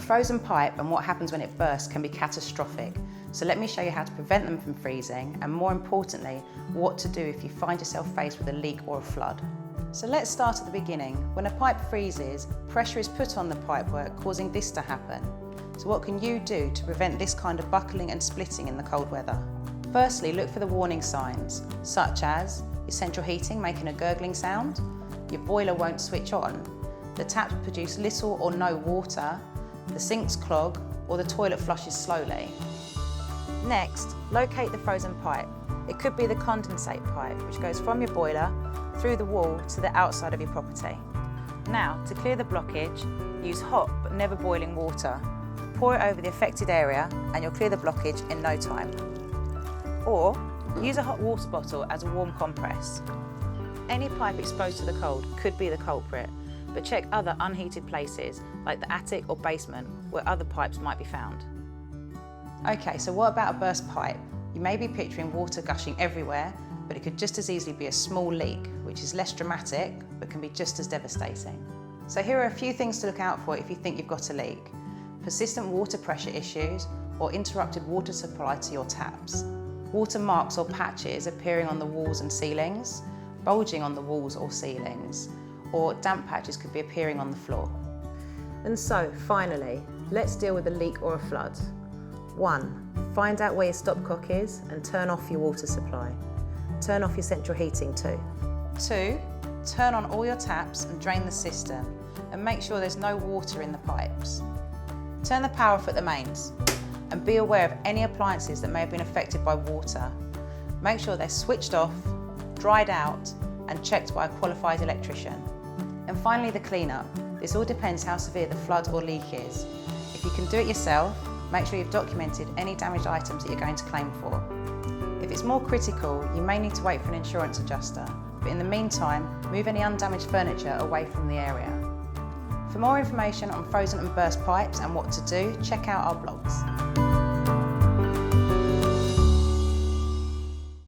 frozen pipe and what happens when it bursts can be catastrophic. So let me show you how to prevent them from freezing and, more importantly, what to do if you find yourself faced with a leak or a flood. So let's start at the beginning. When a pipe freezes, pressure is put on the pipework, causing this to happen. So what can you do to prevent this kind of buckling and splitting in the cold weather? Firstly, look for the warning signs, such as your central heating making a gurgling sound, your boiler won't switch on, the taps produce little or no water, the sinks clog, or the toilet flushes slowly. Next, locate the frozen pipe. It could be the condensate pipe, which goes from your boiler through the wall to the outside of your property. Now, to clear the blockage, use hot but never boiling water. Pour it over the affected area and you'll clear the blockage in no time. Or, use a hot water bottle as a warm compress. Any pipe exposed to the cold could be the culprit, but check other unheated places like the attic or basement where other pipes might be found. Okay, so what about a burst pipe? You may be picturing water gushing everywhere, but it could just as easily be a small leak, which is less dramatic, but can be just as devastating. So here are a few things to look out for if you think you've got a leak. Persistent water pressure issues or interrupted water supply to your taps. Water marks or patches appearing on the walls and ceilings, bulging on the walls or ceilings, or damp patches could be appearing on the floor. And so, finally, let's deal with a leak or a flood. 1. Find out where your stopcock is and turn off your water supply. Turn off your central heating too. 2. Turn on all your taps and drain the system and make sure there's no water in the pipes. Turn the power off at the mains and be aware of any appliances that may have been affected by water. Make sure they're switched off, dried out and checked by a qualified electrician. And finally, the clean-up. This all depends how severe the flood or leak is. If you can do it yourself, make sure you've documented any damaged items that you're going to claim for. If it's more critical, you may need to wait for an insurance adjuster, but in the meantime, move any undamaged furniture away from the area. For more information on frozen and burst pipes and what to do, check out our blogs.